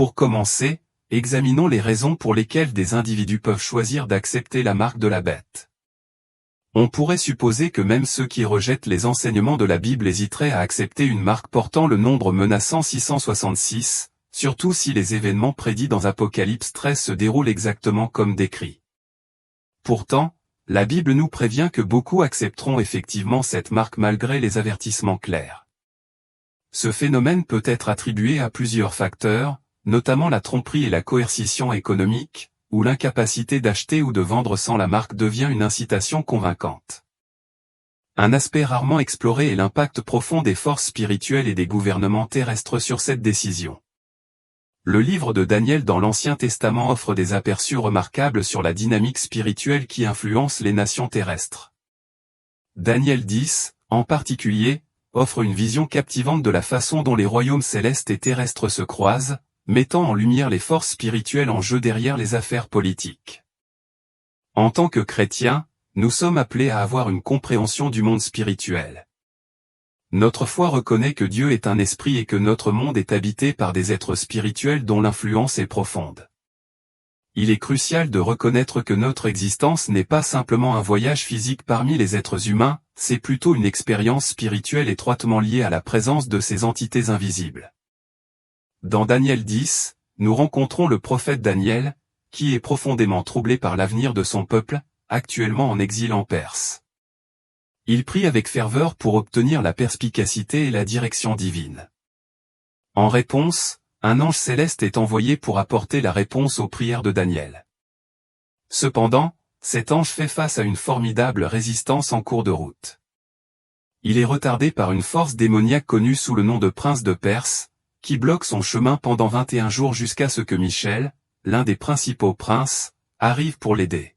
Pour commencer, examinons les raisons pour lesquelles des individus peuvent choisir d'accepter la marque de la bête. On pourrait supposer que même ceux qui rejettent les enseignements de la Bible hésiteraient à accepter une marque portant le nombre menaçant 666, surtout si les événements prédits dans Apocalypse 13 se déroulent exactement comme décrit. Pourtant, la Bible nous prévient que beaucoup accepteront effectivement cette marque malgré les avertissements clairs. Ce phénomène peut être attribué à plusieurs facteurs, notamment la tromperie et la coercition économique, où l'incapacité d'acheter ou de vendre sans la marque devient une incitation convaincante. Un aspect rarement exploré est l'impact profond des forces spirituelles et des gouvernements terrestres sur cette décision. Le livre de Daniel dans l'Ancien Testament offre des aperçus remarquables sur la dynamique spirituelle qui influence les nations terrestres. Daniel 10, en particulier, offre une vision captivante de la façon dont les royaumes célestes et terrestres se croisent, mettant en lumière les forces spirituelles en jeu derrière les affaires politiques. En tant que chrétiens, nous sommes appelés à avoir une compréhension du monde spirituel. Notre foi reconnaît que Dieu est un esprit et que notre monde est habité par des êtres spirituels dont l'influence est profonde. Il est crucial de reconnaître que notre existence n'est pas simplement un voyage physique parmi les êtres humains, c'est plutôt une expérience spirituelle étroitement liée à la présence de ces entités invisibles. Dans Daniel 10, nous rencontrons le prophète Daniel, qui est profondément troublé par l'avenir de son peuple, actuellement en exil en Perse. Il prie avec ferveur pour obtenir la perspicacité et la direction divine. En réponse, un ange céleste est envoyé pour apporter la réponse aux prières de Daniel. Cependant, cet ange fait face à une formidable résistance en cours de route. Il est retardé par une force démoniaque connue sous le nom de prince de Perse, qui bloque son chemin pendant 21 jours jusqu'à ce que Michel, l'un des principaux princes, arrive pour l'aider.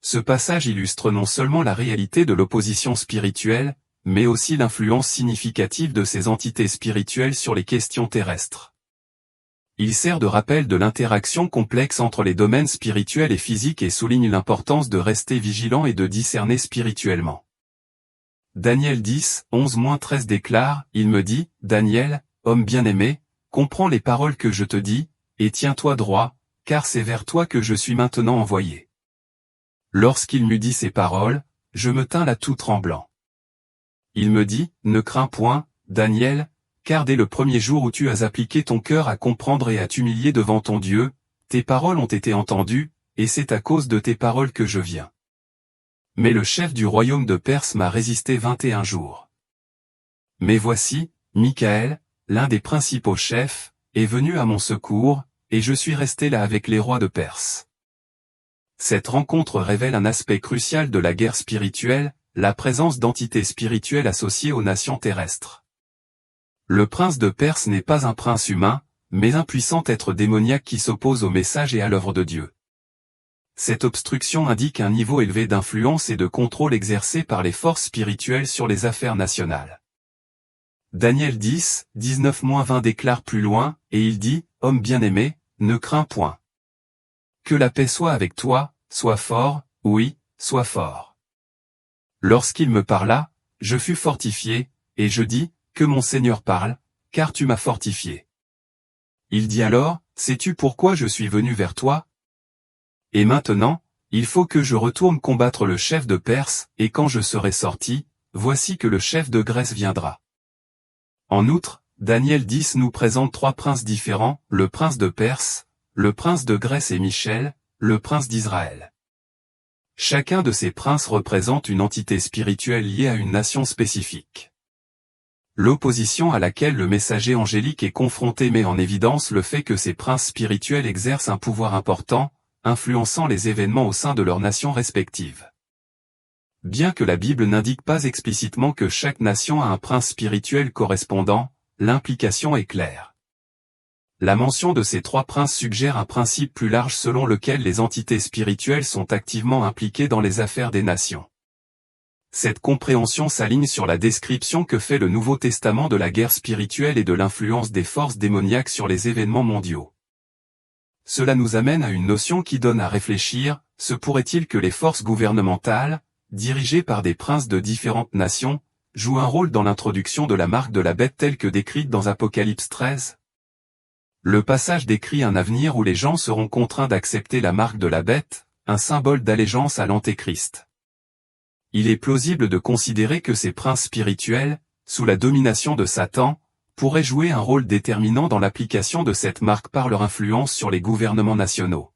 Ce passage illustre non seulement la réalité de l'opposition spirituelle, mais aussi l'influence significative de ces entités spirituelles sur les questions terrestres. Il sert de rappel de l'interaction complexe entre les domaines spirituels et physiques et souligne l'importance de rester vigilant et de discerner spirituellement. Daniel 10, 11-13 déclare, « Il me dit, Daniel, homme bien-aimé, comprends les paroles que je te dis, et tiens-toi droit, car c'est vers toi que je suis maintenant envoyé. » Lorsqu'il m'eut dit ces paroles, je me tins là tout tremblant. Il me dit, « Ne crains point, Daniel, car dès le premier jour où tu as appliqué ton cœur à comprendre et à t'humilier devant ton Dieu, tes paroles ont été entendues, et c'est à cause de tes paroles que je viens. Mais le chef du royaume de Perse m'a résisté 21 jours. Mais voici, Michaël, l'un des principaux chefs, est venu à mon secours, et je suis resté là avec les rois de Perse. » Cette rencontre révèle un aspect crucial de la guerre spirituelle, la présence d'entités spirituelles associées aux nations terrestres. Le prince de Perse n'est pas un prince humain, mais un puissant être démoniaque qui s'oppose au message et à l'œuvre de Dieu. Cette obstruction indique un niveau élevé d'influence et de contrôle exercé par les forces spirituelles sur les affaires nationales. Daniel 10, 19-20 déclare plus loin, et il dit, « Homme bien-aimé, ne crains point. Que la paix soit avec toi, sois fort, oui, sois fort. » Lorsqu'il me parla, je fus fortifié, et je dis, « Que mon Seigneur parle, car tu m'as fortifié. » Il dit alors, « Sais-tu pourquoi je suis venu vers toi? Et maintenant, il faut que je retourne combattre le chef de Perse, et quand je serai sorti, voici que le chef de Grèce viendra. » En outre, Daniel 10 nous présente trois princes différents, le prince de Perse, le prince de Grèce et Michel, le prince d'Israël. Chacun de ces princes représente une entité spirituelle liée à une nation spécifique. L'opposition à laquelle le messager angélique est confronté met en évidence le fait que ces princes spirituels exercent un pouvoir important, influençant les événements au sein de leurs nations respectives. Bien que la Bible n'indique pas explicitement que chaque nation a un prince spirituel correspondant, l'implication est claire. La mention de ces trois princes suggère un principe plus large selon lequel les entités spirituelles sont activement impliquées dans les affaires des nations. Cette compréhension s'aligne sur la description que fait le Nouveau Testament de la guerre spirituelle et de l'influence des forces démoniaques sur les événements mondiaux. Cela nous amène à une notion qui donne à réfléchir, se pourrait-il que les forces gouvernementales, dirigées par des princes de différentes nations, jouent un rôle dans l'introduction de la marque de la bête telle que décrite dans Apocalypse 13 ? Le passage décrit un avenir où les gens seront contraints d'accepter la marque de la bête, un symbole d'allégeance à l'Antéchrist. Il est plausible de considérer que ces princes spirituels, sous la domination de Satan, pourraient jouer un rôle déterminant dans l'application de cette marque par leur influence sur les gouvernements nationaux.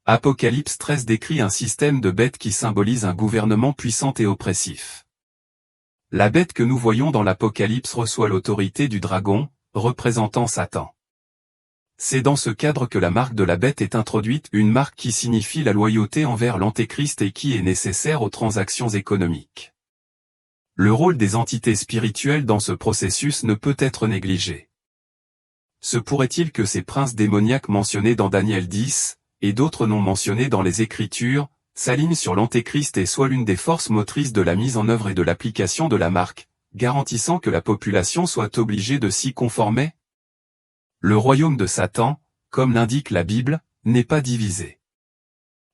Apocalypse 13 décrit un système de bêtes qui symbolise un gouvernement puissant et oppressif. La bête que nous voyons dans l'Apocalypse reçoit l'autorité du dragon, représentant Satan. C'est dans ce cadre que la marque de la bête est introduite, une marque qui signifie la loyauté envers l'Antéchrist et qui est nécessaire aux transactions économiques. Le rôle des entités spirituelles dans ce processus ne peut être négligé. Se pourrait-il que ces princes démoniaques mentionnés dans Daniel 10, et d'autres non mentionnés dans les Écritures, s'alignent sur l'Antéchrist et soient l'une des forces motrices de la mise en œuvre et de l'application de la marque, garantissant que la population soit obligée de s'y conformer? Le royaume de Satan, comme l'indique la Bible, n'est pas divisé.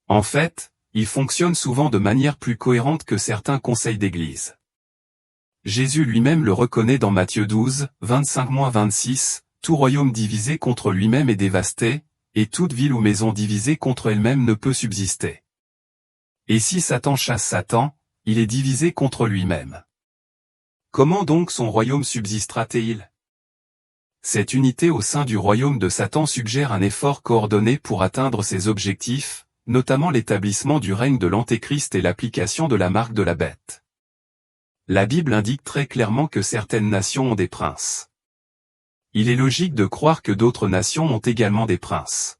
En fait, il fonctionne souvent de manière plus cohérente que certains conseils d'église. Jésus lui-même le reconnaît dans Matthieu 12, 25-26, « Tout royaume divisé contre lui-même est dévasté, et toute ville ou maison divisée contre elle-même ne peut subsister. Et si Satan chasse Satan, il est divisé contre lui-même. Comment donc son royaume subsistera-t-il ? Cette unité au sein du royaume de Satan suggère un effort coordonné pour atteindre ses objectifs, notamment l'établissement du règne de l'Antéchrist et l'application de la marque de la bête. La Bible indique très clairement que certaines nations ont des princes. Il est logique de croire que d'autres nations ont également des princes.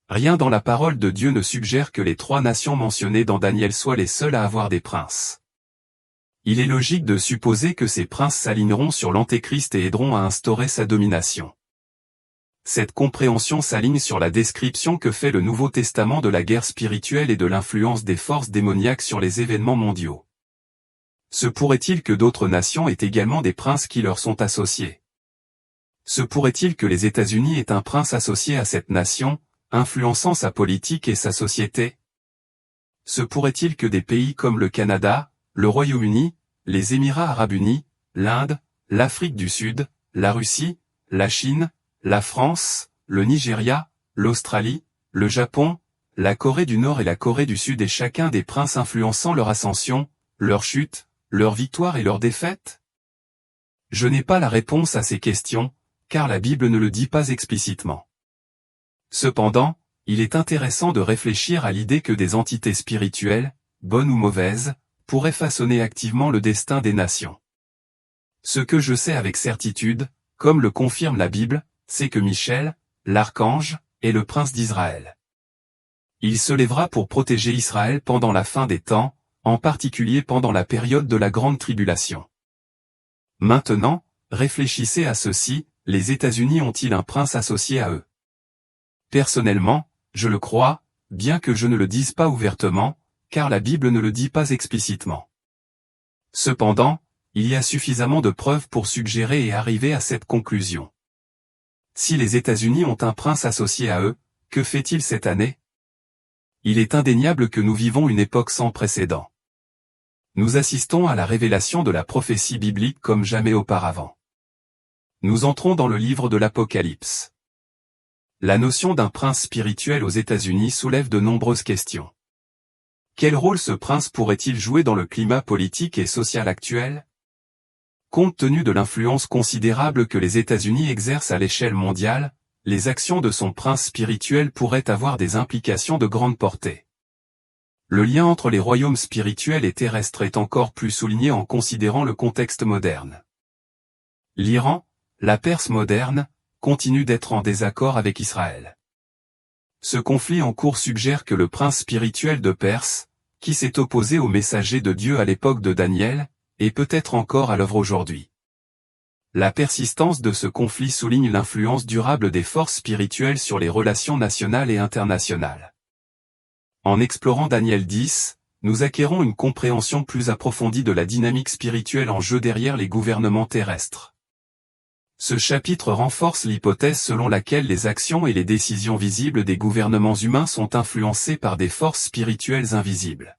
Rien dans la parole de Dieu ne suggère que les 3 nations mentionnées dans Daniel soient les seules à avoir des princes. Il est logique de supposer que ces princes s'aligneront sur l'Antéchrist et aideront à instaurer sa domination. Cette compréhension s'aligne sur la description que fait le Nouveau Testament de la guerre spirituelle et de l'influence des forces démoniaques sur les événements mondiaux. Se pourrait-il que d'autres nations aient également des princes qui leur sont associés? Se pourrait-il que les États-Unis aient un prince associé à cette nation, influençant sa politique et sa société? Se pourrait-il que des pays comme le Canada, le Royaume-Uni, les Émirats arabes unis, l'Inde, l'Afrique du Sud, la Russie, la Chine, la France, le Nigeria, l'Australie, le Japon, la Corée du Nord et la Corée du Sud aient chacun des princes influençant leur ascension, leur chute, leur victoire et leur défaite? Je n'ai pas la réponse à ces questions, car la Bible ne le dit pas explicitement. Cependant, il est intéressant de réfléchir à l'idée que des entités spirituelles, bonnes ou mauvaises, pourraient façonner activement le destin des nations. Ce que je sais avec certitude, comme le confirme la Bible, c'est que Michel, l'archange, est le prince d'Israël. Il se lèvera pour protéger Israël pendant la fin des temps, en particulier pendant la période de la Grande Tribulation. Maintenant, réfléchissez à ceci, les États-Unis ont-ils un prince associé à eux? Personnellement, je le crois, bien que je ne le dise pas ouvertement, car la Bible ne le dit pas explicitement. Cependant, il y a suffisamment de preuves pour suggérer et arriver à cette conclusion. Si les États-Unis ont un prince associé à eux, que fait-il cette année? Il est indéniable que nous vivons une époque sans précédent. Nous assistons à la révélation de la prophétie biblique comme jamais auparavant. Nous entrons dans le livre de l'Apocalypse. La notion d'un prince spirituel aux États-Unis soulève de nombreuses questions. Quel rôle ce prince pourrait-il jouer dans le climat politique et social actuel? Compte tenu de l'influence considérable que les États-Unis exercent à l'échelle mondiale, les actions de son prince spirituel pourraient avoir des implications de grande portée. Le lien entre les royaumes spirituels et terrestres est encore plus souligné en considérant le contexte moderne. L'Iran, la Perse moderne, continue d'être en désaccord avec Israël. Ce conflit en cours suggère que le prince spirituel de Perse, qui s'est opposé au messager de Dieu à l'époque de Daniel, est peut-être encore à l'œuvre aujourd'hui. La persistance de ce conflit souligne l'influence durable des forces spirituelles sur les relations nationales et internationales. En explorant Daniel 10, nous acquérons une compréhension plus approfondie de la dynamique spirituelle en jeu derrière les gouvernements terrestres. Ce chapitre renforce l'hypothèse selon laquelle les actions et les décisions visibles des gouvernements humains sont influencées par des forces spirituelles invisibles.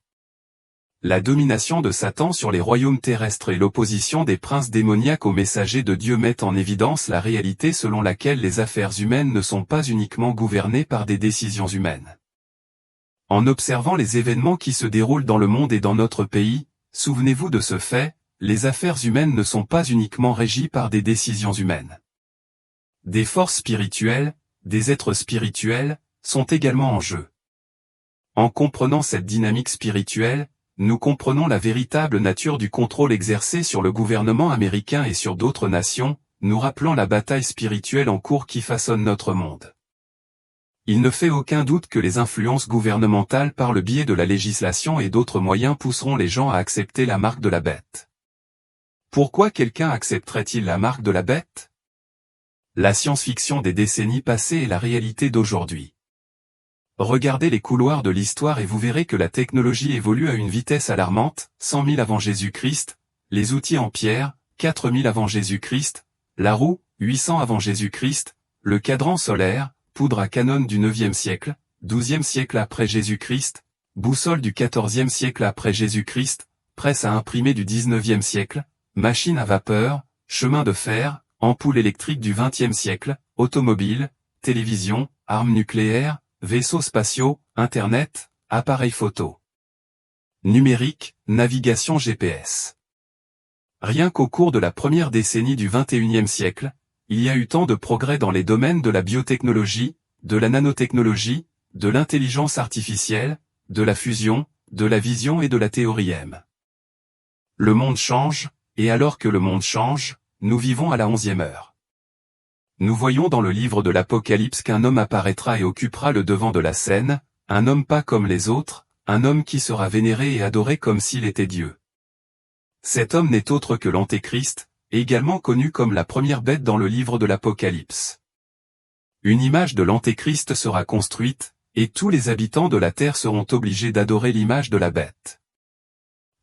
La domination de Satan sur les royaumes terrestres et l'opposition des princes démoniaques aux messagers de Dieu mettent en évidence la réalité selon laquelle les affaires humaines ne sont pas uniquement gouvernées par des décisions humaines. En observant les événements qui se déroulent dans le monde et dans notre pays, souvenez-vous de ce fait, les affaires humaines ne sont pas uniquement régies par des décisions humaines. Des forces spirituelles, des êtres spirituels, sont également en jeu. En comprenant cette dynamique spirituelle, nous comprenons la véritable nature du contrôle exercé sur le gouvernement américain et sur d'autres nations, nous rappelant la bataille spirituelle en cours qui façonne notre monde. Il ne fait aucun doute que les influences gouvernementales par le biais de la législation et d'autres moyens pousseront les gens à accepter la marque de la bête. Pourquoi quelqu'un accepterait-il la marque de la bête? La science-fiction des décennies passées est la réalité d'aujourd'hui. Regardez les couloirs de l'histoire et vous verrez que la technologie évolue à une vitesse alarmante, 100 000 avant Jésus-Christ, les outils en pierre, 4 000 avant Jésus-Christ, la roue, 800 avant Jésus-Christ, le cadran solaire, poudre à canon du 9e siècle, 12e siècle après Jésus-Christ, boussole du 14e siècle après Jésus-Christ, presse à imprimer du 19e siècle, machine à vapeur, chemin de fer, ampoule électrique du 20e siècle, automobile, télévision, armes nucléaires, vaisseaux spatiaux, Internet, appareils photo. Numérique, navigation GPS. Rien qu'au cours de la première décennie du XXIe siècle, il y a eu tant de progrès dans les domaines de la biotechnologie, de la nanotechnologie, de l'intelligence artificielle, de la fusion, de la vision et de la théorie M. Le monde change, et alors que le monde change, nous vivons à la 11e heure. Nous voyons dans le livre de l'Apocalypse qu'un homme apparaîtra et occupera le devant de la scène, un homme pas comme les autres, un homme qui sera vénéré et adoré comme s'il était Dieu. Cet homme n'est autre que l'Antéchrist, également connu comme la première bête dans le livre de l'Apocalypse. Une image de l'Antéchrist sera construite, et tous les habitants de la terre seront obligés d'adorer l'image de la bête.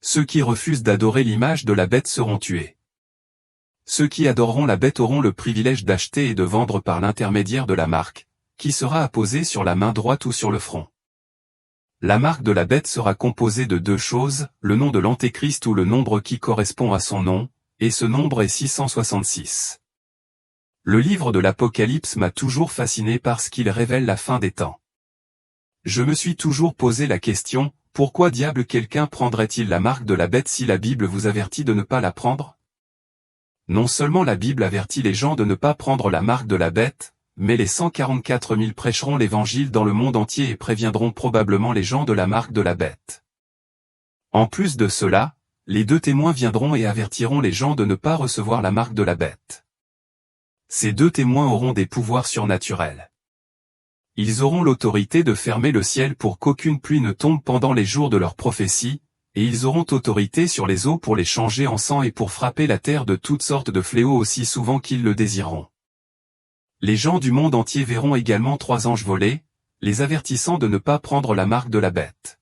Ceux qui refusent d'adorer l'image de la bête seront tués. Ceux qui adoreront la bête auront le privilège d'acheter et de vendre par l'intermédiaire de la marque, qui sera apposée sur la main droite ou sur le front. La marque de la bête sera composée de deux choses, le nom de l'Antéchrist ou le nombre qui correspond à son nom, et ce nombre est 666. Le livre de l'Apocalypse m'a toujours fasciné parce qu'il révèle la fin des temps. Je me suis toujours posé la question, pourquoi diable quelqu'un prendrait-il la marque de la bête si la Bible vous avertit de ne pas la prendre? Non seulement la Bible avertit les gens de ne pas prendre la marque de la bête, mais les 144 000 prêcheront l'évangile dans le monde entier et préviendront probablement les gens de la marque de la bête. En plus de cela, les deux témoins viendront et avertiront les gens de ne pas recevoir la marque de la bête. Ces deux témoins auront des pouvoirs surnaturels. Ils auront l'autorité de fermer le ciel pour qu'aucune pluie ne tombe pendant les jours de leur prophétie, et ils auront autorité sur les eaux pour les changer en sang et pour frapper la terre de toutes sortes de fléaux aussi souvent qu'ils le désireront. Les gens du monde entier verront également 3 anges voler, les avertissant de ne pas prendre la marque de la bête.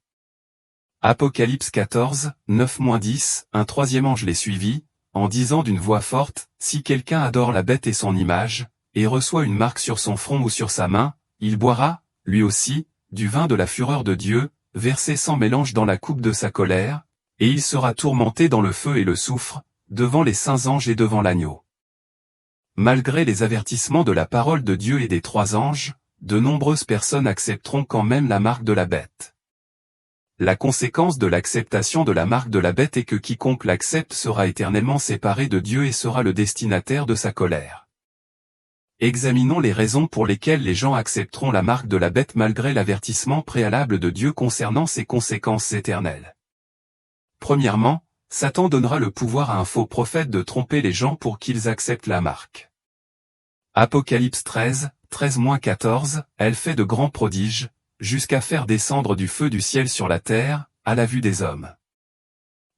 Apocalypse 14, 9-10, un 3e ange les suivit, en disant d'une voix forte, « Si quelqu'un adore la bête et son image, et reçoit une marque sur son front ou sur sa main, il boira, lui aussi, du vin de la fureur de Dieu, versé sans mélange dans la coupe de sa colère, et il sera tourmenté dans le feu et le soufre, devant les saints anges et devant l'agneau. » Malgré les avertissements de la parole de Dieu et des 3 anges, de nombreuses personnes accepteront quand même la marque de la bête. La conséquence de l'acceptation de la marque de la bête est que quiconque l'accepte sera éternellement séparé de Dieu et sera le destinataire de sa colère. Examinons les raisons pour lesquelles les gens accepteront la marque de la bête malgré l'avertissement préalable de Dieu concernant ses conséquences éternelles. Premièrement, Satan donnera le pouvoir à un faux prophète de tromper les gens pour qu'ils acceptent la marque. Apocalypse 13, 13-14, elle fait de grands prodiges, jusqu'à faire descendre du feu du ciel sur la terre, à la vue des hommes.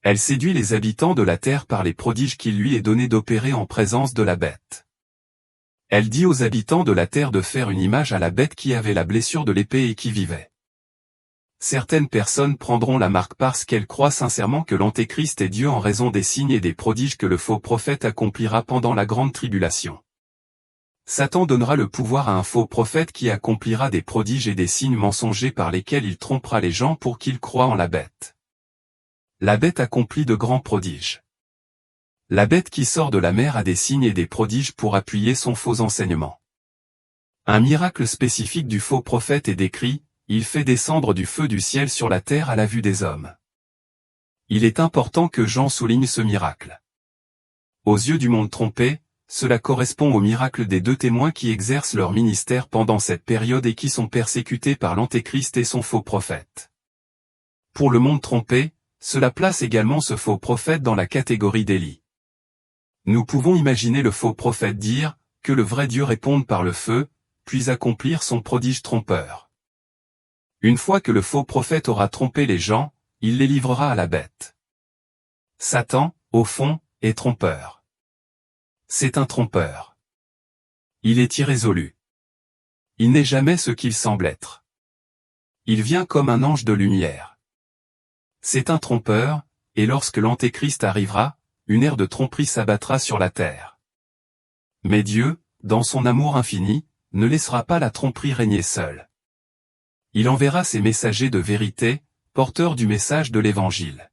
Elle séduit les habitants de la terre par les prodiges qu'il lui est donné d'opérer en présence de la bête. Elle dit aux habitants de la terre de faire une image à la bête qui avait la blessure de l'épée et qui vivait. Certaines personnes prendront la marque parce qu'elles croient sincèrement que l'Antéchrist est Dieu en raison des signes et des prodiges que le faux prophète accomplira pendant la grande tribulation. Satan donnera le pouvoir à un faux prophète qui accomplira des prodiges et des signes mensongers par lesquels il trompera les gens pour qu'ils croient en la bête. La bête accomplit de grands prodiges. La bête qui sort de la mer a des signes et des prodiges pour appuyer son faux enseignement. Un miracle spécifique du faux prophète est décrit, il fait descendre du feu du ciel sur la terre à la vue des hommes. Il est important que Jean souligne ce miracle. Aux yeux du monde trompé, cela correspond au miracle des 2 témoins qui exercent leur ministère pendant cette période et qui sont persécutés par l'Antéchrist et son faux prophète. Pour le monde trompé, cela place également ce faux prophète dans la catégorie d'Élie. Nous pouvons imaginer le faux prophète dire, que le vrai Dieu réponde par le feu, puis accomplir son prodige trompeur. Une fois que le faux prophète aura trompé les gens, il les livrera à la bête. Satan, au fond, est trompeur. C'est un trompeur. Il est irrésolu. Il n'est jamais ce qu'il semble être. Il vient comme un ange de lumière. C'est un trompeur, et lorsque l'Antéchrist arrivera, une ère de tromperie s'abattra sur la terre. Mais Dieu, dans son amour infini, ne laissera pas la tromperie régner seule. Il enverra ses messagers de vérité, porteurs du message de l'Évangile.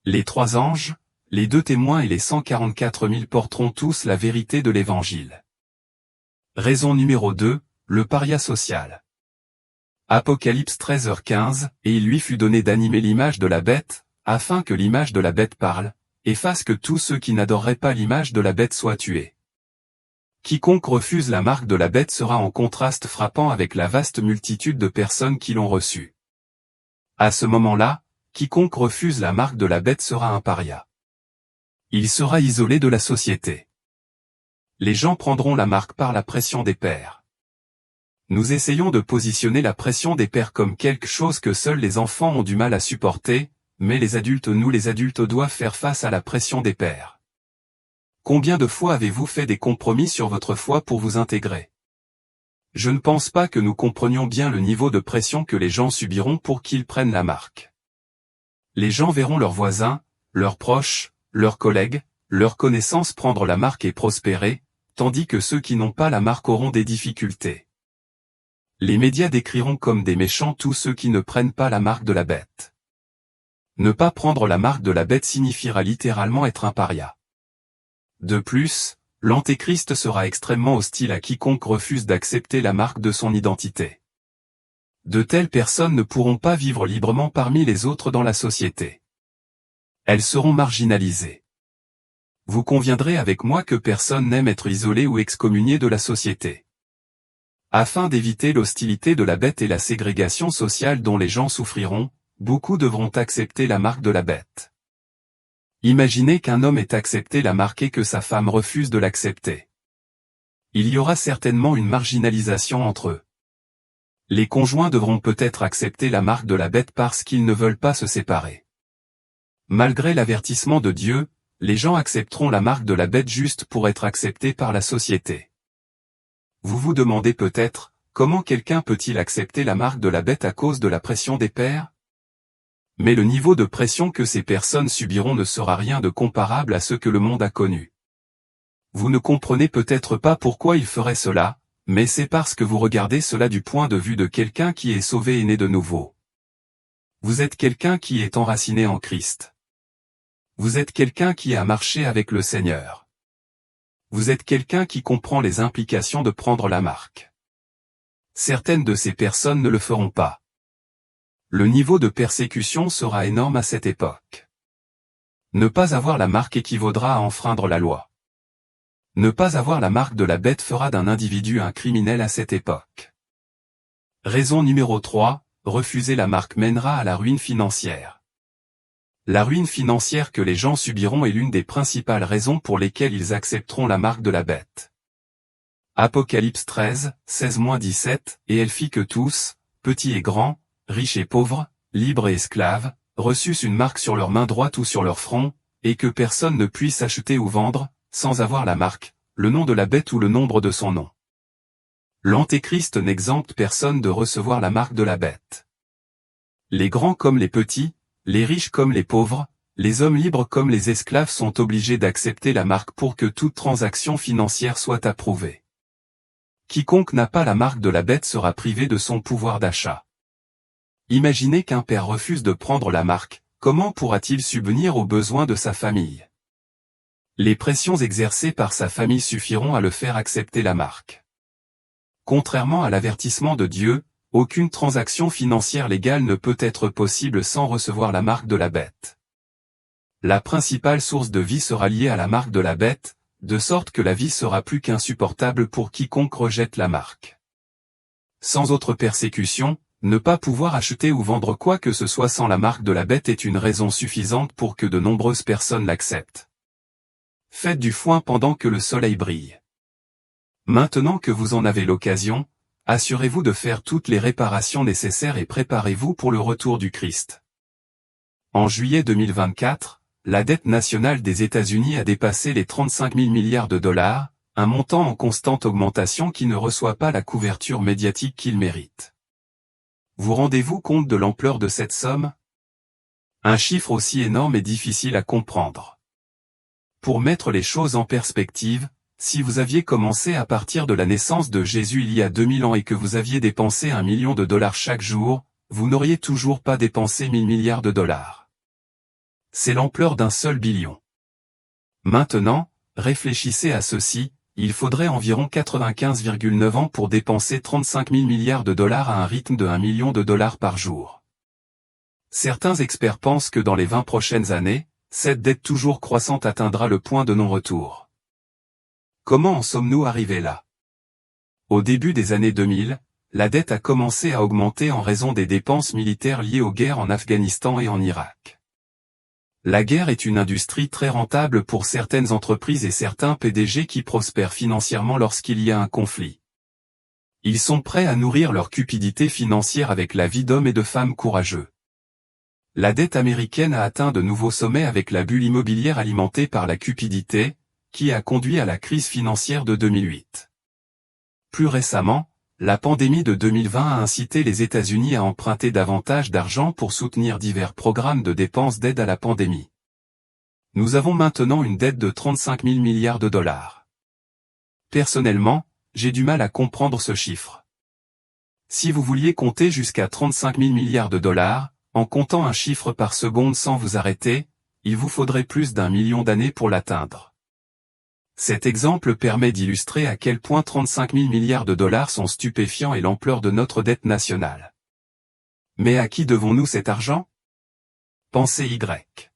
Les 3 anges, les 2 témoins et les 144 000 porteront tous la vérité de l'Évangile. Raison numéro 2, le paria social. Apocalypse 13h15, et il lui fut donné d'animer l'image de la bête, afin que l'image de la bête parle, et fasse que tous ceux qui n'adoreraient pas l'image de la bête soient tués. Quiconque refuse la marque de la bête sera en contraste frappant avec la vaste multitude de personnes qui l'ont reçue. À ce moment-là, quiconque refuse la marque de la bête sera un paria. Il sera isolé de la société. Les gens prendront la marque par la pression des pairs. Nous essayons de positionner la pression des pairs comme quelque chose que seuls les enfants ont du mal à supporter, mais les adultes doivent faire face à la pression des pairs. Combien de fois avez-vous fait des compromis sur votre foi pour vous intégrer? Je ne pense pas que nous comprenions bien le niveau de pression que les gens subiront pour qu'ils prennent la marque. Les gens verront leurs voisins, leurs proches, leurs collègues, leurs connaissances prendre la marque et prospérer, tandis que ceux qui n'ont pas la marque auront des difficultés. Les médias décriront comme des méchants tous ceux qui ne prennent pas la marque de la bête. Ne pas prendre la marque de la bête signifiera littéralement être un paria. De plus, l'Antéchrist sera extrêmement hostile à quiconque refuse d'accepter la marque de son identité. De telles personnes ne pourront pas vivre librement parmi les autres dans la société. Elles seront marginalisées. Vous conviendrez avec moi que personne n'aime être isolé ou excommunié de la société. Afin d'éviter l'hostilité de la bête et la ségrégation sociale dont les gens souffriront, beaucoup devront accepter la marque de la bête. Imaginez qu'un homme ait accepté la marque et que sa femme refuse de l'accepter. Il y aura certainement une marginalisation entre eux. Les conjoints devront peut-être accepter la marque de la bête parce qu'ils ne veulent pas se séparer. Malgré l'avertissement de Dieu, les gens accepteront la marque de la bête juste pour être acceptés par la société. Vous vous demandez peut-être, comment quelqu'un peut-il accepter la marque de la bête à cause de la pression des pairs? Mais le niveau de pression que ces personnes subiront ne sera rien de comparable à ce que le monde a connu. Vous ne comprenez peut-être pas pourquoi ils feraient cela, mais c'est parce que vous regardez cela du point de vue de quelqu'un qui est sauvé et né de nouveau. Vous êtes quelqu'un qui est enraciné en Christ. Vous êtes quelqu'un qui a marché avec le Seigneur. Vous êtes quelqu'un qui comprend les implications de prendre la marque. Certaines de ces personnes ne le feront pas. Le niveau de persécution sera énorme à cette époque. Ne pas avoir la marque équivaudra à enfreindre la loi. Ne pas avoir la marque de la bête fera d'un individu un criminel à cette époque. Raison numéro 3, refuser la marque mènera à la ruine financière. La ruine financière que les gens subiront est l'une des principales raisons pour lesquelles ils accepteront la marque de la bête. Apocalypse 13, 16-17, et elle fit que tous, petits et grands, riches et pauvres, libres et esclaves, reçussent une marque sur leur main droite ou sur leur front, et que personne ne puisse acheter ou vendre, sans avoir la marque, le nom de la bête ou le nombre de son nom. L'Antéchrist n'exempte personne de recevoir la marque de la bête. Les grands comme les petits, les riches comme les pauvres, les hommes libres comme les esclaves sont obligés d'accepter la marque pour que toute transaction financière soit approuvée. Quiconque n'a pas la marque de la bête sera privé de son pouvoir d'achat. Imaginez qu'un père refuse de prendre la marque, comment pourra-t-il subvenir aux besoins de sa famille? Les pressions exercées par sa famille suffiront à le faire accepter la marque. Contrairement à l'avertissement de Dieu, aucune transaction financière légale ne peut être possible sans recevoir la marque de la bête. La principale source de vie sera liée à la marque de la bête, de sorte que la vie sera plus qu'insupportable pour quiconque rejette la marque. Sans autre persécution, ne pas pouvoir acheter ou vendre quoi que ce soit sans la marque de la bête est une raison suffisante pour que de nombreuses personnes l'acceptent. Faites du foin pendant que le soleil brille. Maintenant que vous en avez l'occasion, assurez-vous de faire toutes les réparations nécessaires et préparez-vous pour le retour du Christ. En juillet 2024, la dette nationale des États-Unis a dépassé les 35 000 milliards de dollars, un montant en constante augmentation qui ne reçoit pas la couverture médiatique qu'il mérite. Vous rendez-vous compte de l'ampleur de cette somme? Un chiffre aussi énorme est difficile à comprendre. Pour mettre les choses en perspective, si vous aviez commencé à partir de la naissance de Jésus il y a 2000 ans et que vous aviez dépensé 1 million de dollars chaque jour, vous n'auriez toujours pas dépensé 1000 milliards de dollars. C'est l'ampleur d'un seul billion. Maintenant, réfléchissez à ceci, il faudrait environ 95,9 ans pour dépenser 35 000 milliards de dollars à un rythme de 1 million de dollars par jour. Certains experts pensent que dans les 20 prochaines années, cette dette toujours croissante atteindra le point de non-retour. Comment en sommes-nous arrivés là? Au début des années 2000, la dette a commencé à augmenter en raison des dépenses militaires liées aux guerres en Afghanistan et en Irak. La guerre est une industrie très rentable pour certaines entreprises et certains PDG qui prospèrent financièrement lorsqu'il y a un conflit. Ils sont prêts à nourrir leur cupidité financière avec la vie d'hommes et de femmes courageux. La dette américaine a atteint de nouveaux sommets avec la bulle immobilière alimentée par la cupidité, qui a conduit à la crise financière de 2008. Plus récemment, la pandémie de 2020 a incité les États-Unis à emprunter davantage d'argent pour soutenir divers programmes de dépenses d'aide à la pandémie. Nous avons maintenant une dette de 35 000 milliards de dollars. Personnellement, j'ai du mal à comprendre ce chiffre. Si vous vouliez compter jusqu'à 35 000 milliards de dollars, en comptant un chiffre par seconde sans vous arrêter, il vous faudrait plus d'1 million d'années pour l'atteindre. Cet exemple permet d'illustrer à quel point 35 000 milliards de dollars sont stupéfiants et l'ampleur de notre dette nationale. Mais à qui devons-nous cet argent? Pensez Y.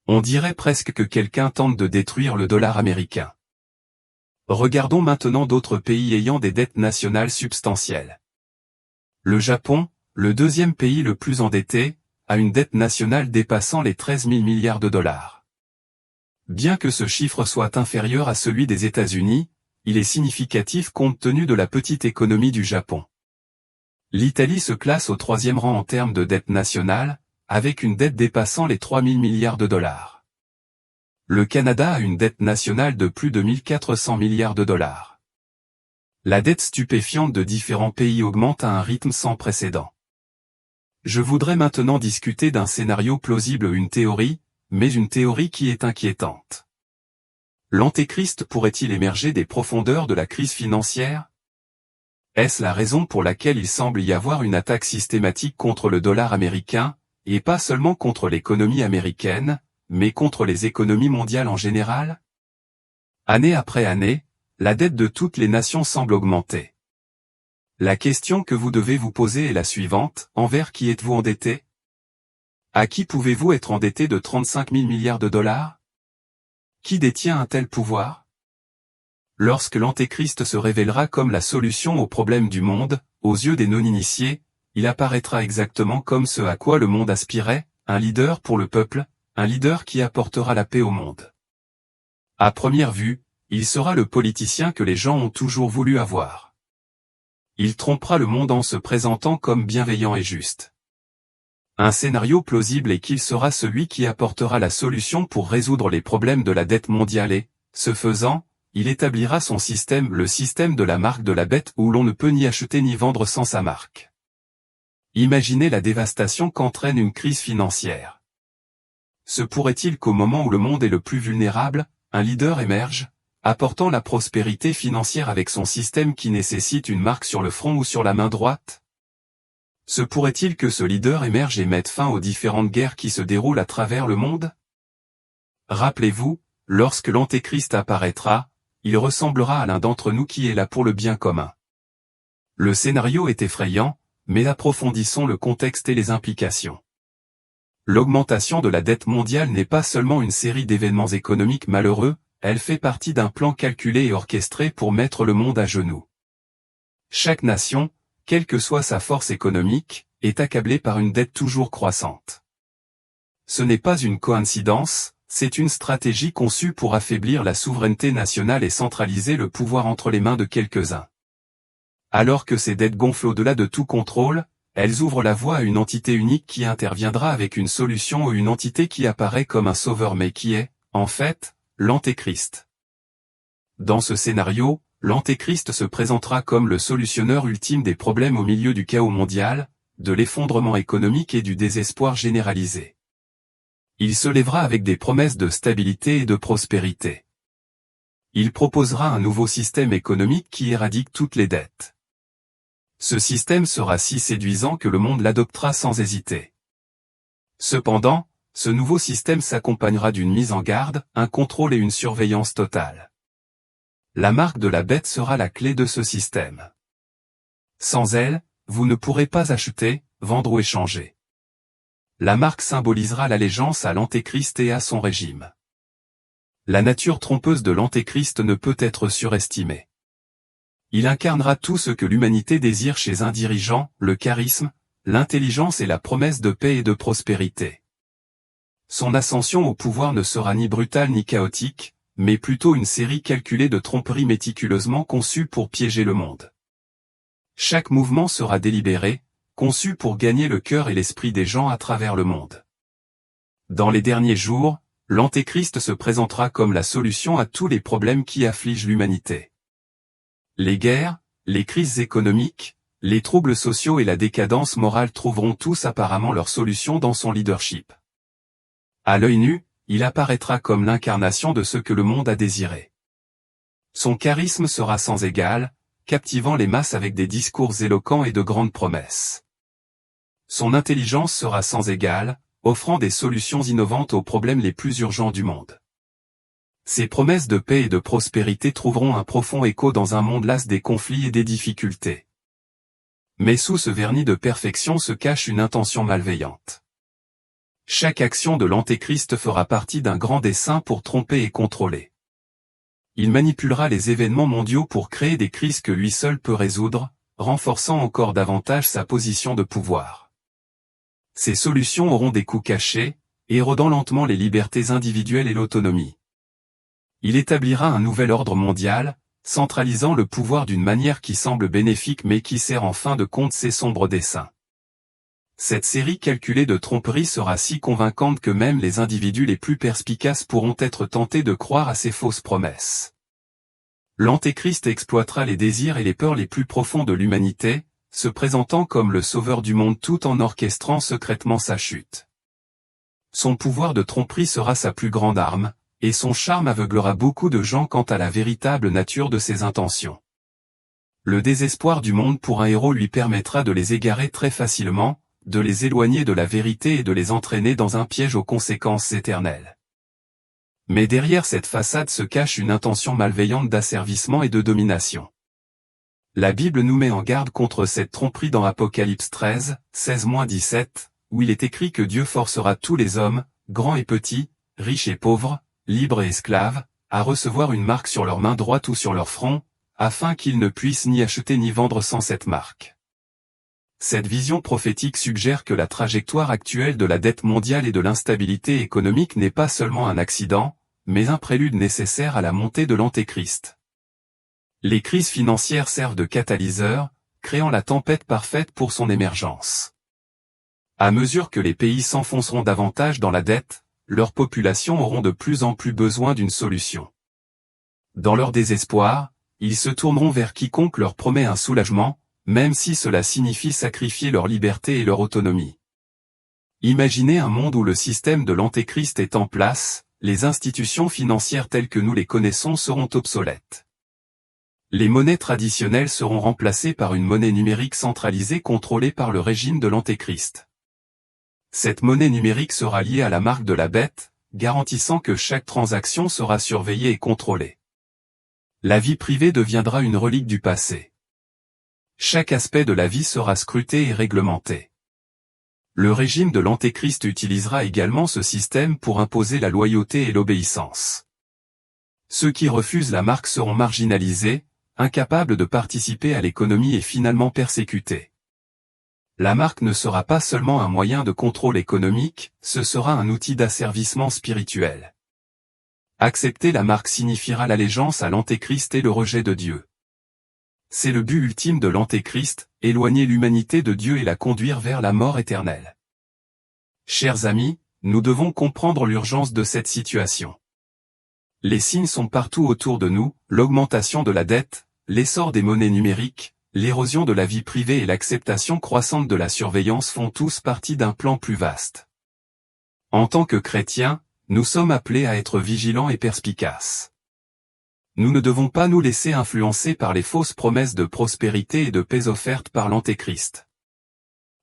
On dirait presque que quelqu'un tente de détruire le dollar américain. Regardons maintenant d'autres pays ayant des dettes nationales substantielles. Le Japon, le deuxième pays le plus endetté, a une dette nationale dépassant les 13 000 milliards de dollars. Bien que ce chiffre soit inférieur à celui des États-Unis, il est significatif compte tenu de la petite économie du Japon. L'Italie se classe au 3e rang en termes de dette nationale, avec une dette dépassant les 3 000 milliards de dollars. Le Canada a une dette nationale de plus de 1 400 milliards de dollars. La dette stupéfiante de différents pays augmente à un rythme sans précédent. Je voudrais maintenant discuter d'un scénario plausible ou une théorie, mais une théorie qui est inquiétante. L'Antéchrist pourrait-il émerger des profondeurs de la crise financière? Est-ce la raison pour laquelle il semble y avoir une attaque systématique contre le dollar américain, et pas seulement contre l'économie américaine, mais contre les économies mondiales en général? Année après année, la dette de toutes les nations semble augmenter. La question que vous devez vous poser est la suivante, envers qui êtes-vous endetté? À qui pouvez-vous être endetté de 35 000 milliards de dollars? Qui détient un tel pouvoir? Lorsque l'Antéchrist se révélera comme la solution aux problèmes du monde, aux yeux des non-initiés, il apparaîtra exactement comme ce à quoi le monde aspirait, un leader pour le peuple, un leader qui apportera la paix au monde. À première vue, il sera le politicien que les gens ont toujours voulu avoir. Il trompera le monde en se présentant comme bienveillant et juste. Un scénario plausible est qu'il sera celui qui apportera la solution pour résoudre les problèmes de la dette mondiale et, ce faisant, il établira son système, le système de la marque de la bête où l'on ne peut ni acheter ni vendre sans sa marque. Imaginez la dévastation qu'entraîne une crise financière. Se pourrait-il qu'au moment où le monde est le plus vulnérable, un leader émerge, apportant la prospérité financière avec son système qui nécessite une marque sur le front ou sur la main droite? Se pourrait-il que ce leader émerge et mette fin aux différentes guerres qui se déroulent à travers le monde? Rappelez-vous, lorsque l'Antéchrist apparaîtra, il ressemblera à l'un d'entre nous qui est là pour le bien commun. Le scénario est effrayant, mais approfondissons le contexte et les implications. L'augmentation de la dette mondiale n'est pas seulement une série d'événements économiques malheureux, elle fait partie d'un plan calculé et orchestré pour mettre le monde à genoux. Chaque nation, quelle que soit sa force économique, est accablée par une dette toujours croissante. Ce n'est pas une coïncidence, c'est une stratégie conçue pour affaiblir la souveraineté nationale et centraliser le pouvoir entre les mains de quelques-uns. Alors que ces dettes gonflent au-delà de tout contrôle, elles ouvrent la voie à une entité unique qui interviendra avec une solution ou une entité qui apparaît comme un sauveur mais qui est, en fait, l'Antéchrist. Dans ce scénario, l'Antéchrist se présentera comme le solutionneur ultime des problèmes au milieu du chaos mondial, de l'effondrement économique et du désespoir généralisé. Il se lèvera avec des promesses de stabilité et de prospérité. Il proposera un nouveau système économique qui éradique toutes les dettes. Ce système sera si séduisant que le monde l'adoptera sans hésiter. Cependant, ce nouveau système s'accompagnera d'une mise en garde, un contrôle et une surveillance totale. La marque de la bête sera la clé de ce système. Sans elle, vous ne pourrez pas acheter, vendre ou échanger. La marque symbolisera l'allégeance à l'Antéchrist et à son régime. La nature trompeuse de l'Antéchrist ne peut être surestimée. Il incarnera tout ce que l'humanité désire chez un dirigeant, le charisme, l'intelligence et la promesse de paix et de prospérité. Son ascension au pouvoir ne sera ni brutale ni chaotique, mais plutôt une série calculée de tromperies méticuleusement conçues pour piéger le monde. Chaque mouvement sera délibéré, conçu pour gagner le cœur et l'esprit des gens à travers le monde. Dans les derniers jours, l'Antéchrist se présentera comme la solution à tous les problèmes qui affligent l'humanité. Les guerres, les crises économiques, les troubles sociaux et la décadence morale trouveront tous apparemment leur solution dans son leadership. À l'œil nu, il apparaîtra comme l'incarnation de ce que le monde a désiré. Son charisme sera sans égal, captivant les masses avec des discours éloquents et de grandes promesses. Son intelligence sera sans égal, offrant des solutions innovantes aux problèmes les plus urgents du monde. Ces promesses de paix et de prospérité trouveront un profond écho dans un monde las des conflits et des difficultés. Mais sous ce vernis de perfection se cache une intention malveillante. Chaque action de l'Antéchrist fera partie d'un grand dessein pour tromper et contrôler. Il manipulera les événements mondiaux pour créer des crises que lui seul peut résoudre, renforçant encore davantage sa position de pouvoir. Ces solutions auront des coûts cachés, érodant lentement les libertés individuelles et l'autonomie. Il établira un nouvel ordre mondial, centralisant le pouvoir d'une manière qui semble bénéfique mais qui sert en fin de compte ses sombres desseins. Cette série calculée de tromperies sera si convaincante que même les individus les plus perspicaces pourront être tentés de croire à ces fausses promesses. L'Antéchrist exploitera les désirs et les peurs les plus profonds de l'humanité, se présentant comme le sauveur du monde tout en orchestrant secrètement sa chute. Son pouvoir de tromperie sera sa plus grande arme, et son charme aveuglera beaucoup de gens quant à la véritable nature de ses intentions. Le désespoir du monde pour un héros lui permettra de les égarer très facilement, de les éloigner de la vérité et de les entraîner dans un piège aux conséquences éternelles. Mais derrière cette façade se cache une intention malveillante d'asservissement et de domination. La Bible nous met en garde contre cette tromperie dans Apocalypse 13, 16-17, où il est écrit que Dieu forcera tous les hommes, grands et petits, riches et pauvres, libres et esclaves, à recevoir une marque sur leur main droite ou sur leur front, afin qu'ils ne puissent ni acheter ni vendre sans cette marque. Cette vision prophétique suggère que la trajectoire actuelle de la dette mondiale et de l'instabilité économique n'est pas seulement un accident, mais un prélude nécessaire à la montée de l'Antéchrist. Les crises financières servent de catalyseur, créant la tempête parfaite pour son émergence. À mesure que les pays s'enfonceront davantage dans la dette, leurs populations auront de plus en plus besoin d'une solution. Dans leur désespoir, ils se tourneront vers quiconque leur promet un soulagement, même si cela signifie sacrifier leur liberté et leur autonomie. Imaginez un monde où le système de l'Antéchrist est en place, les institutions financières telles que nous les connaissons seront obsolètes. Les monnaies traditionnelles seront remplacées par une monnaie numérique centralisée contrôlée par le régime de l'Antéchrist. Cette monnaie numérique sera liée à la marque de la bête, garantissant que chaque transaction sera surveillée et contrôlée. La vie privée deviendra une relique du passé. Chaque aspect de la vie sera scruté et réglementé. Le régime de l'Antéchrist utilisera également ce système pour imposer la loyauté et l'obéissance. Ceux qui refusent la marque seront marginalisés, incapables de participer à l'économie et finalement persécutés. La marque ne sera pas seulement un moyen de contrôle économique, ce sera un outil d'asservissement spirituel. Accepter la marque signifiera l'allégeance à l'Antéchrist et le rejet de Dieu. C'est le but ultime de l'Antéchrist, éloigner l'humanité de Dieu et la conduire vers la mort éternelle. Chers amis, nous devons comprendre l'urgence de cette situation. Les signes sont partout autour de nous, l'augmentation de la dette, l'essor des monnaies numériques, l'érosion de la vie privée et l'acceptation croissante de la surveillance font tous partie d'un plan plus vaste. En tant que chrétiens, nous sommes appelés à être vigilants et perspicaces. Nous ne devons pas nous laisser influencer par les fausses promesses de prospérité et de paix offertes par l'Antéchrist.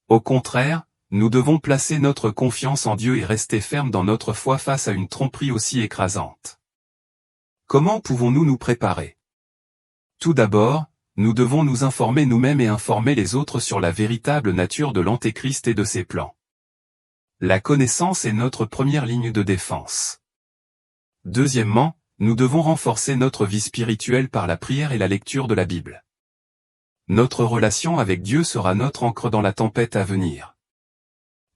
Au contraire, nous devons placer notre confiance en Dieu et rester fermes dans notre foi face à une tromperie aussi écrasante. Comment pouvons-nous nous préparer? Tout d'abord, nous devons nous informer nous-mêmes et informer les autres sur la véritable nature de l'Antéchrist et de ses plans. La connaissance est notre première ligne de défense. Deuxièmement, nous devons renforcer notre vie spirituelle par la prière et la lecture de la Bible. Notre relation avec Dieu sera notre ancre dans la tempête à venir.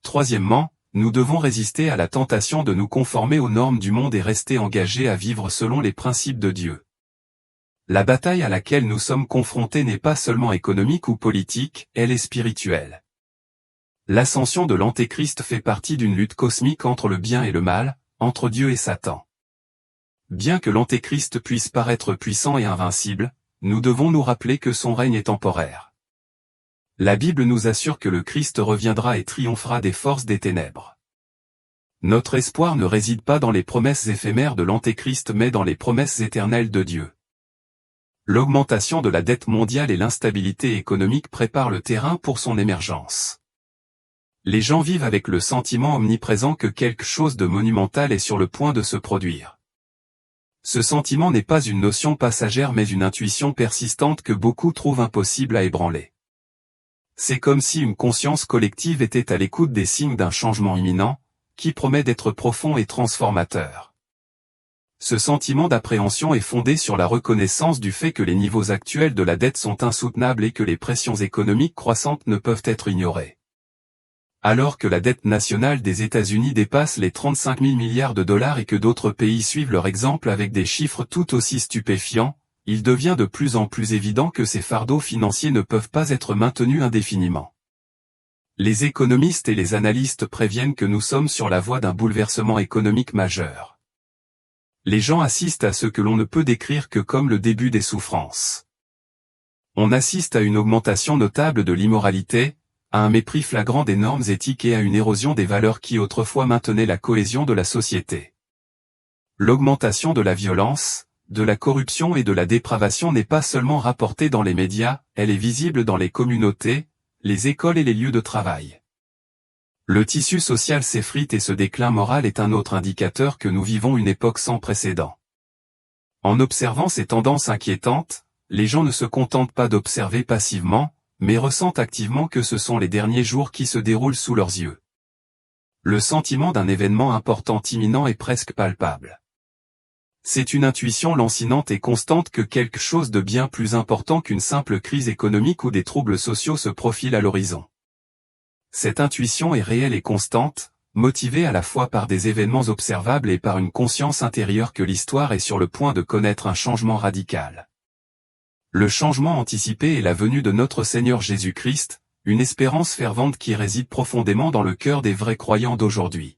Troisièmement, nous devons résister à la tentation de nous conformer aux normes du monde et rester engagés à vivre selon les principes de Dieu. La bataille à laquelle nous sommes confrontés n'est pas seulement économique ou politique, elle est spirituelle. L'ascension de l'Antéchrist fait partie d'une lutte cosmique entre le bien et le mal, entre Dieu et Satan. Bien que l'Antéchrist puisse paraître puissant et invincible, nous devons nous rappeler que son règne est temporaire. La Bible nous assure que le Christ reviendra et triomphera des forces des ténèbres. Notre espoir ne réside pas dans les promesses éphémères de l'Antéchrist mais dans les promesses éternelles de Dieu. L'augmentation de la dette mondiale et l'instabilité économique préparent le terrain pour son émergence. Les gens vivent avec le sentiment omniprésent que quelque chose de monumental est sur le point de se produire. Ce sentiment n'est pas une notion passagère mais une intuition persistante que beaucoup trouvent impossible à ébranler. C'est comme si une conscience collective était à l'écoute des signes d'un changement imminent, qui promet d'être profond et transformateur. Ce sentiment d'appréhension est fondé sur la reconnaissance du fait que les niveaux actuels de la dette sont insoutenables et que les pressions économiques croissantes ne peuvent être ignorées. Alors que la dette nationale des États-Unis dépasse les 35 000 milliards de dollars et que d'autres pays suivent leur exemple avec des chiffres tout aussi stupéfiants, il devient de plus en plus évident que ces fardeaux financiers ne peuvent pas être maintenus indéfiniment. Les économistes et les analystes préviennent que nous sommes sur la voie d'un bouleversement économique majeur. Les gens assistent à ce que l'on ne peut décrire que comme le début des souffrances. On assiste à une augmentation notable de l'immoralité, à un mépris flagrant des normes éthiques et à une érosion des valeurs qui autrefois maintenaient la cohésion de la société. L'augmentation de la violence, de la corruption et de la dépravation n'est pas seulement rapportée dans les médias, elle est visible dans les communautés, les écoles et les lieux de travail. Le tissu social s'effrite et ce déclin moral est un autre indicateur que nous vivons une époque sans précédent. En observant ces tendances inquiétantes, les gens ne se contentent pas d'observer passivement, mais ressentent activement que ce sont les derniers jours qui se déroulent sous leurs yeux. Le sentiment d'un événement important imminent est presque palpable. C'est une intuition lancinante et constante que quelque chose de bien plus important qu'une simple crise économique ou des troubles sociaux se profile à l'horizon. Cette intuition est réelle et constante, motivée à la fois par des événements observables et par une conscience intérieure que l'histoire est sur le point de connaître un changement radical. Le changement anticipé est la venue de notre Seigneur Jésus-Christ, une espérance fervente qui réside profondément dans le cœur des vrais croyants d'aujourd'hui.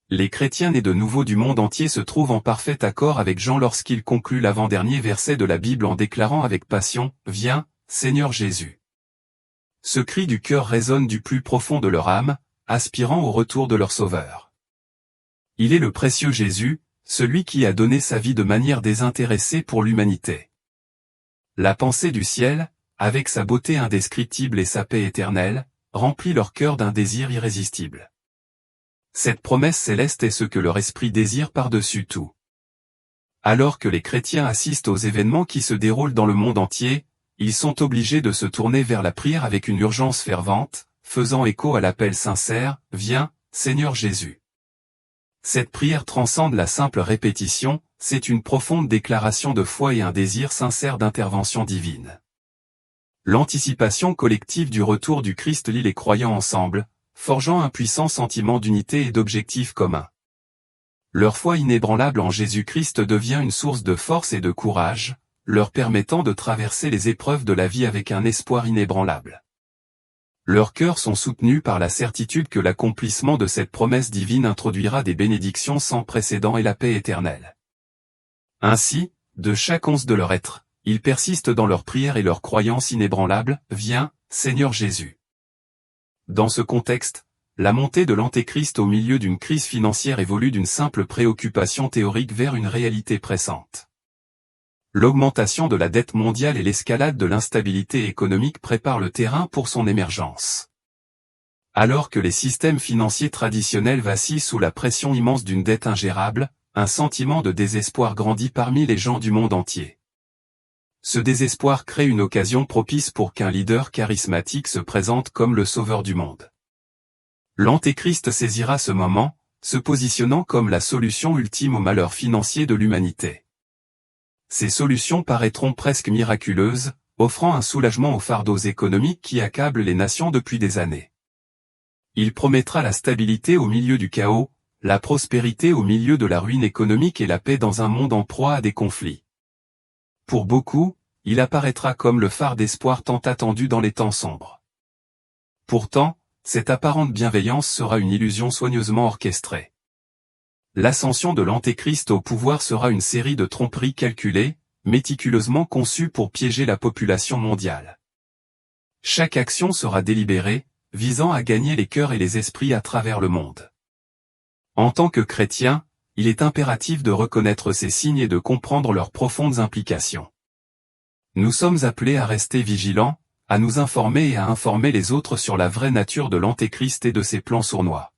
Les chrétiens nés de nouveau du monde entier se trouvent en parfait accord avec Jean lorsqu'il conclut l'avant-dernier verset de la Bible en déclarant avec passion « Viens, Seigneur Jésus ». Ce cri du cœur résonne du plus profond de leur âme, aspirant au retour de leur Sauveur. Il est le précieux Jésus, celui qui a donné sa vie de manière désintéressée pour l'humanité. La pensée du ciel, avec sa beauté indescriptible et sa paix éternelle, remplit leur cœur d'un désir irrésistible. Cette promesse céleste est ce que leur esprit désire par-dessus tout. Alors que les chrétiens assistent aux événements qui se déroulent dans le monde entier, ils sont obligés de se tourner vers la prière avec une urgence fervente, faisant écho à l'appel sincère « Viens, Seigneur Jésus ». Cette prière transcende la simple répétition, c'est une profonde déclaration de foi et un désir sincère d'intervention divine. L'anticipation collective du retour du Christ lie les croyants ensemble, forgeant un puissant sentiment d'unité et d'objectif commun. Leur foi inébranlable en Jésus-Christ devient une source de force et de courage, leur permettant de traverser les épreuves de la vie avec un espoir inébranlable. Leurs cœurs sont soutenus par la certitude que l'accomplissement de cette promesse divine introduira des bénédictions sans précédent et la paix éternelle. Ainsi, de chaque once de leur être, ils persistent dans leur prière et leur croyance inébranlable, « Viens, Seigneur Jésus ». Dans ce contexte, la montée de l'Antéchrist au milieu d'une crise financière évolue d'une simple préoccupation théorique vers une réalité pressante. L'augmentation de la dette mondiale et l'escalade de l'instabilité économique préparent le terrain pour son émergence. Alors que les systèmes financiers traditionnels vacillent sous la pression immense d'une dette ingérable, un sentiment de désespoir grandit parmi les gens du monde entier. Ce désespoir crée une occasion propice pour qu'un leader charismatique se présente comme le sauveur du monde. L'Antéchrist saisira ce moment, se positionnant comme la solution ultime au malheur financier de l'humanité. Ces solutions paraîtront presque miraculeuses, offrant un soulagement aux fardeaux économiques qui accablent les nations depuis des années. Il promettra la stabilité au milieu du chaos, la prospérité au milieu de la ruine économique et la paix dans un monde en proie à des conflits. Pour beaucoup, il apparaîtra comme le phare d'espoir tant attendu dans les temps sombres. Pourtant, cette apparente bienveillance sera une illusion soigneusement orchestrée. L'ascension de l'Antéchrist au pouvoir sera une série de tromperies calculées, méticuleusement conçues pour piéger la population mondiale. Chaque action sera délibérée, visant à gagner les cœurs et les esprits à travers le monde. En tant que chrétiens, il est impératif de reconnaître ces signes et de comprendre leurs profondes implications. Nous sommes appelés à rester vigilants, à nous informer et à informer les autres sur la vraie nature de l'Antéchrist et de ses plans sournois.